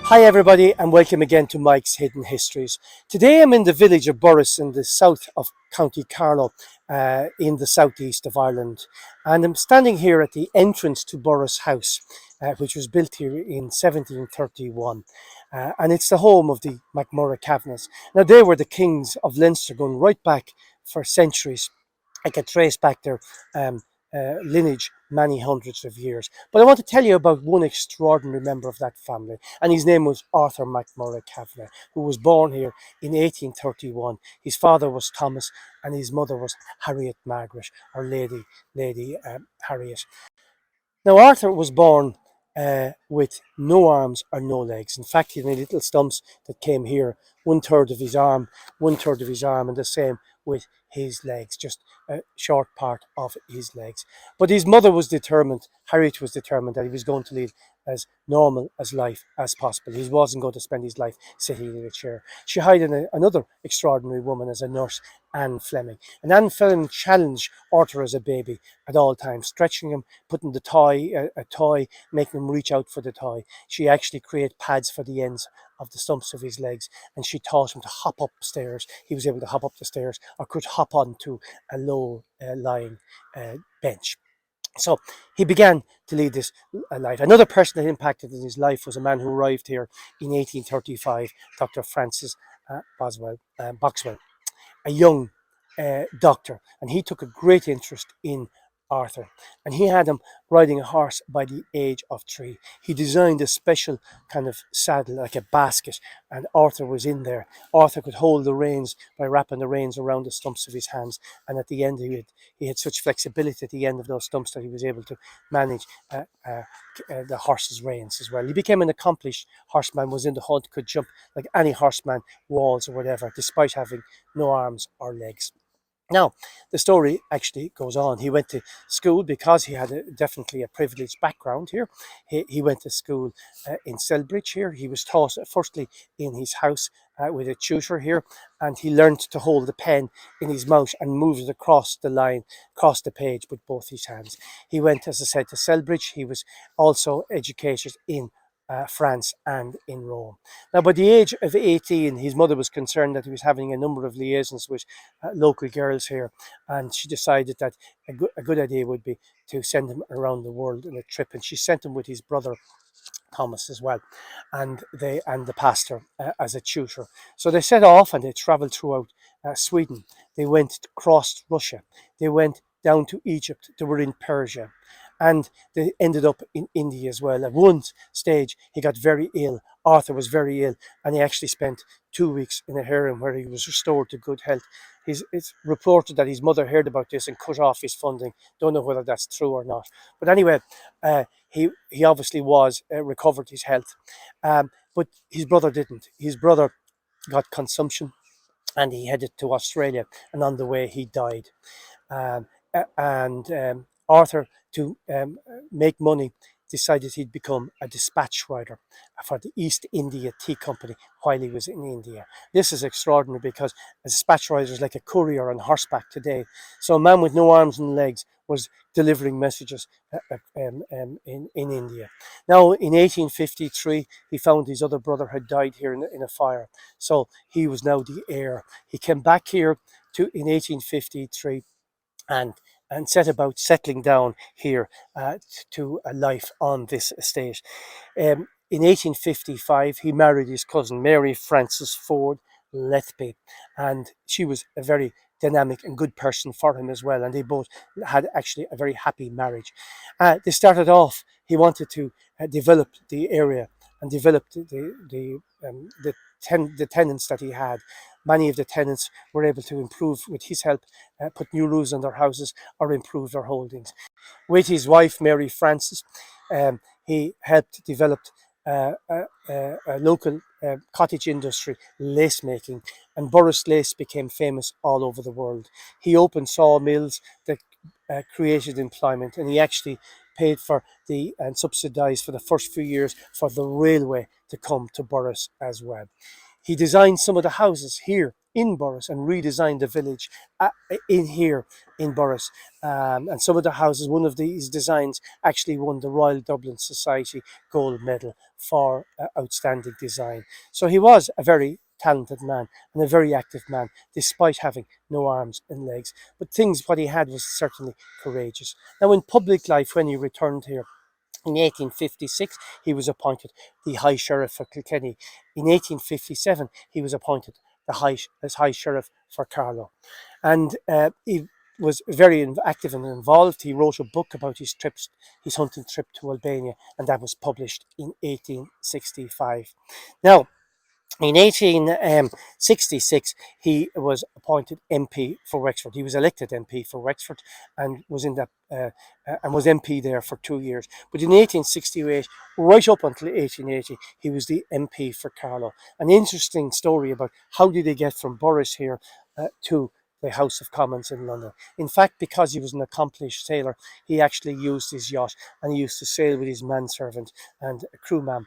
Hi everybody and welcome again to Mike's Hidden Histories. Today I'm in the village of Borris in the south of County Carlow in the southeast of Ireland, and I'm standing here at the entrance to Borris House, which was built here in 1731, and it's the home of the Mac Murrough Kavanaghs. Now they were the kings of Leinster going right back for centuries. I can trace back their um, lineage many hundreds of years. But I want to tell you about one extraordinary member of that family, and his name was Arthur Mac Murrough Kavanagh, who was born here in 1831. His father was Thomas, and his mother was Harriet Margaret, or Lady Harriet. Now, Arthur was born with no arms or no legs. In fact, he had little stumps that came here, one third of his arm, and the same with his legs, just a short part of his legs. But his mother was determined, Harriet was determined, that he was going to lead as normal as life as possible. He wasn't going to spend his life sitting in a chair. She hired another extraordinary woman as a nurse, Anne Fleming. And Anne Fleming challenged Arthur as a baby at all times, stretching him, putting a toy, making him reach out for the toy. She actually created pads for the ends of the stumps of his legs, and she taught him to hop upstairs. He was able to hop up the stairs or could hop onto a low lying bench. So he began to lead this life. Another person that impacted in his life was a man who arrived here in 1835, Dr. Francis Boxwell, a young doctor, and he took a great interest in Arthur, and he had him riding a horse by the age of 3. He designed a special kind of saddle, like a basket, and Arthur was in there. Arthur could hold the reins by wrapping the reins around the stumps of his hands, and at the end he had such flexibility at the end of those stumps that he was able to manage the horse's reins as well. He became an accomplished horseman, was in the hunt, could jump like any horseman, walls or whatever, despite having no arms or legs. Now, the story actually goes on. He went to school because he had definitely a privileged background here. He went to school in Selbridge here. He was taught firstly in his house with a tutor here, and he learned to hold the pen in his mouth and move it across the line, across the page with both his hands. He went, as I said, to Selbridge. He was also educated in France and in Rome. Now, by the age of 18, his mother was concerned that he was having a number of liaisons with local girls here, and she decided that a good idea would be to send him around the world on a trip, and she sent him with his brother Thomas as well, and the pastor as a tutor. So they set off and they travelled throughout Sweden. They went across Russia. They went down to Egypt. They were in Persia, and they ended up in India as well. At one stage, he got very ill. Arthur was very ill, and he actually spent 2 weeks in a harem where he was restored to good health. It's reported that his mother heard about this and cut off his funding. Don't know whether that's true or not. But anyway, he obviously was recovered his health, but his brother didn't. His brother got consumption, and he headed to Australia, and on the way he died. And Arthur, to make money, decided he'd become a dispatch rider for the East India Tea Company while he was in India. This is extraordinary because a dispatch rider is like a courier on horseback today. So a man with no arms and legs was delivering messages in India. Now, in 1853, he found his other brother had died here in a fire. So he was now the heir. He came back here in 1853 and set about settling down here to a life on this estate. In 1855, he married his cousin Mary Frances Ford Lethby, and she was a very dynamic and good person for him as well, and they both had actually a very happy marriage. They started off, he wanted to develop the area and develop the tenants that he had. Many of the tenants were able to improve with his help, put new roofs on their houses or improve their holdings. With his wife, Mary Frances, he helped develop a local cottage industry, lace making, and Borris lace became famous all over the world. He opened sawmills that created employment, and he actually paid for and subsidised for the first few years for the railway to come to Borris as well. He designed some of the houses here in Borris and redesigned the village in here in Borris. And some of the houses, one of these designs actually won the Royal Dublin Society Gold Medal for outstanding design. So he was a very talented man and a very active man, despite having no arms and legs. But what he had was certainly courageous. Now, in public life, when he returned here, in 1856, he was appointed the High Sheriff for Kilkenny. In 1857, he was appointed as High Sheriff for Carlow. And he was very active and involved. He wrote a book about his hunting trip to Albania, and that was published in 1865. Now, in 1866, he was appointed MP for Wexford. He was elected MP for Wexford and was in that and was MP there for 2 years. But in 1868, right up until 1880, he was the MP for Carlow. An interesting story about how did he get from Borris here to the House of Commons in London. In fact, because he was an accomplished sailor, he actually used his yacht and he used to sail with his manservant and a crewman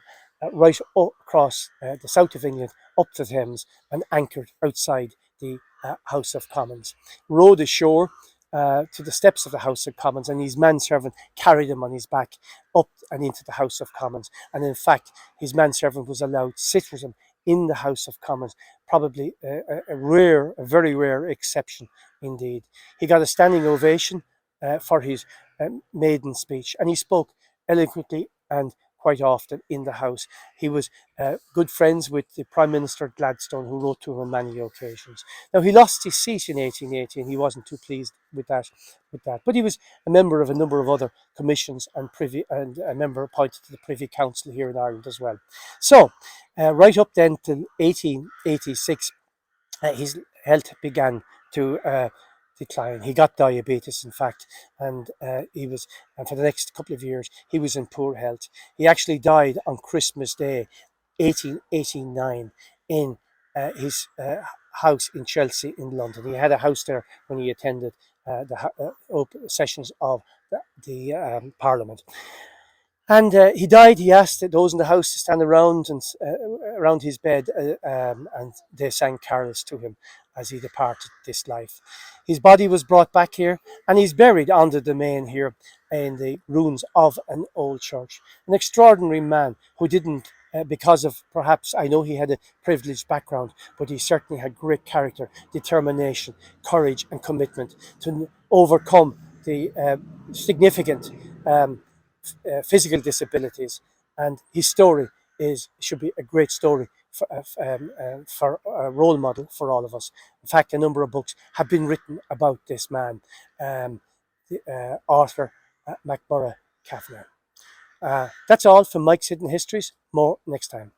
right across the south of England, up the Thames, and anchored outside the House of Commons. Rowed ashore to the steps of the House of Commons, and his manservant carried him on his back up and into the House of Commons. And in fact, his manservant was allowed to sit with him in the House of Commons, probably a very rare exception indeed. He got a standing ovation for his maiden speech, and he spoke eloquently and quite often in the House. He was good friends with the Prime Minister Gladstone, who wrote to him on many occasions. Now, he lost his seat in 1880, and he wasn't too pleased with that. But he was a member of a number of other commissions and a member appointed to the Privy Council here in Ireland as well. So, right up then till 1886, his health began to decline. He got diabetes, in fact, and and for the next couple of years, he was in poor health. He actually died on Christmas Day, 1889, in his house in Chelsea in London. He had a house there when he attended the sessions of the Parliament. And he died. He asked those in the house to stand around and around his bed, and they sang carols to him as he departed this life. His body was brought back here, and he's buried on the domain here in the ruins of an old church. An extraordinary man who didn't, because of perhaps, I know he had a privileged background, but he certainly had great character, determination, courage, and commitment to overcome the significant physical disabilities, and his story should be a great story for a role model for all of us. In fact, a number of books have been written about this man, Arthur Mac Murrough Kavanagh. That's all from Mike's Hidden Histories. More next time.